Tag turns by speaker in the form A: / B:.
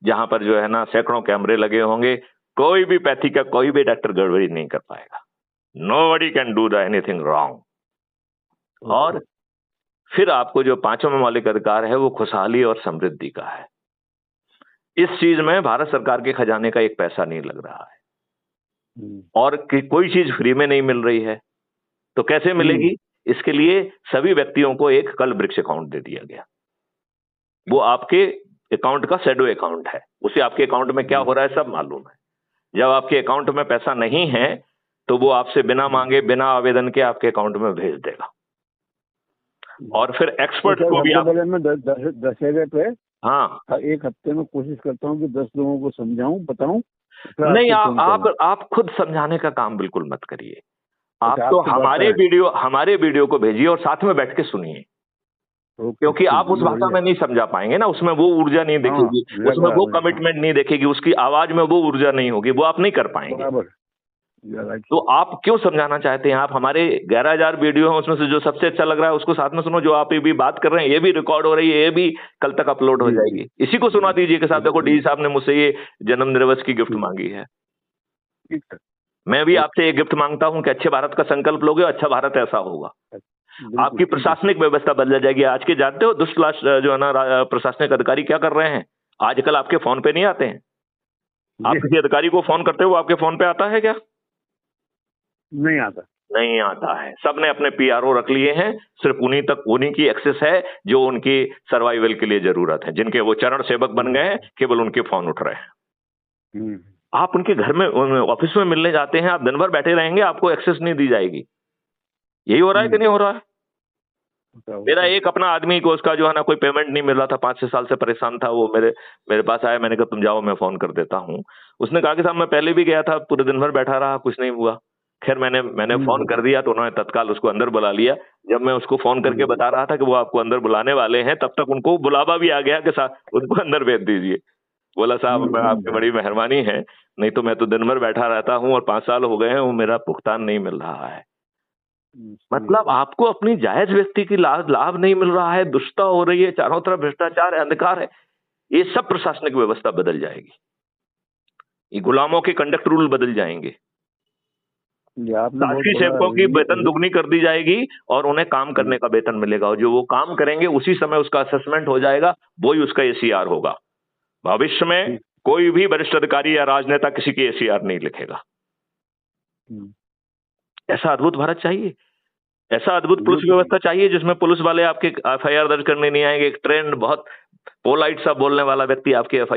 A: जहां पर जो है ना सैकड़ों कैमरे लगे होंगे, कोई भी पैथी का कोई भी डॉक्टर गड़बड़ी नहीं कर पाएगा। Nobody can do the anything wrong. और फिर आपको जो पांचवा मौलिक अधिकार है वो खुशहाली और समृद्धि का है। इस चीज में भारत सरकार के खजाने का एक पैसा नहीं लग रहा है, और कोई चीज फ्री में नहीं मिल रही है, तो कैसे मिलेगी? इसके लिए सभी व्यक्तियों को एक कल वृक्ष अकाउंट दे दिया गया। वो आपके अकाउंट का शैडो अकाउंट है, उसे आपके अकाउंट में क्या हो रहा है सब मालूम है। जब आपके अकाउंट में पैसा नहीं है तो वो आपसे बिना मांगे बिना आवेदन के आपके अकाउंट में भेज देगा। और फिर एक्सपर्ट को भी आप
B: 10 जगह पे
A: हाँ
B: एक हफ्ते में कोशिश करता हूँ कि 10 लोगों को समझाऊं, बताऊं।
A: नहीं, आप खुद समझाने का काम बिल्कुल मत करिए। आप तो हमारे वीडियो को भेजिए और साथ में बैठ के सुनिए, क्योंकि आप उस भाषा में नहीं समझा पाएंगे ना, उसमें वो ऊर्जा नहीं दिखेगी, उसमें वो कमिटमेंट नहीं दिखेगी, उसकी आवाज में वो ऊर्जा नहीं होगी, वो आप नहीं कर पाएंगे। तो आप क्यों समझाना चाहते हैं? आप हमारे 11,000 वीडियो हैं, उसमें से जो सबसे अच्छा लग रहा है उसको साथ में सुनो। जो आप ये भी बात कर रहे हैं ये भी रिकॉर्ड हो रही है, ये भी कल तक अपलोड हो जाएगी, इसी को सुना दीजिए के साथ। देखो डी साहब ने मुझसे ये जन्म दिवस की गिफ्ट मांगी है, मैं भी आपसे ये गिफ्ट मांगता हूं कि अच्छे भारत का संकल्प लोगे, अच्छा भारत ऐसा होगा। आपकी प्रशासनिक व्यवस्था बदल जाएगी। आज के जानते हो दुष्ट जो है ना प्रशासनिक अधिकारी क्या कर रहे हैं? आजकल आपके फोन पे नहीं आते हैं, आप किसी अधिकारी को फोन करते हो, आपके फोन पे आता है क्या?
B: नहीं आता
A: है। सबने अपने पीआरओ रख लिए हैं, सिर्फ उन्हीं की एक्सेस है जो उनकी सर्वाइवल के लिए जरूरत है, जिनके वो चरण सेवक बन गए हैं, केवल उनके फोन उठ रहे हैं। आप उनके घर में ऑफिस में मिलने जाते हैं, आप दिन भर बैठे रहेंगे, आपको एक्सेस नहीं दी जाएगी। यही हो रहा है कि नहीं हो रहा है? मेरा एक अपना आदमी को उसका जो है ना कोई पेमेंट नहीं मिल रहा था, 5-6 साल से परेशान था वो, मेरे पास आया, मैंने कहा तुम जाओ मैं फोन कर देता हूँ। उसने कहा कि साहब मैं पहले भी गया था, पूरे दिन भर बैठा रहा, कुछ नहीं हुआ। खैर मैंने फोन कर दिया तो उन्होंने तत्काल उसको अंदर बुला लिया। जब मैं उसको फोन करके बता रहा था कि वो आपको अंदर बुलाने वाले हैं, तब तक उनको बुलावा भी आ गया कि साहब उनको अंदर भेज दीजिए। बोला साहब आपकी बड़ी मेहरबानी है, नहीं तो मैं तो दिन भर बैठा रहता हूँ और 5 साल हो गए हैं, वो मेरा भुगतान नहीं मिल रहा है। मतलब आपको अपनी जायज व्यक्ति की लाभ नहीं मिल रहा है, दुष्टता हो रही है, चारों तरफ भ्रष्टाचार है, अंधकार है। ये सब प्रशासनिक व्यवस्था बदल जाएगी, ये गुलामों के कंडक्ट रूल बदल जाएंगे, शासकीय सेवकों की वेतन दुगनी कर दी जाएगी और उन्हें काम करने का वेतन मिलेगा, और जो वो काम करेंगे उसी समय उसका असेसमेंट हो जाएगा, वही उसका एसीआर होगा। भविष्य में कोई भी वरिष्ठ अधिकारी या राजनेता किसी की एसीआर नहीं लिखेगा। ऐसा अद्भुत भारत चाहिए, ऐसा अद्भुत पुलिस व्यवस्था चाहिए जिसमें पुलिस वाले आपके एफआईआर दर्ज करने नहीं आएंगे। एक ट्रेंड बहुत पोलाइट सा बोलने वाला व्यक्ति आपके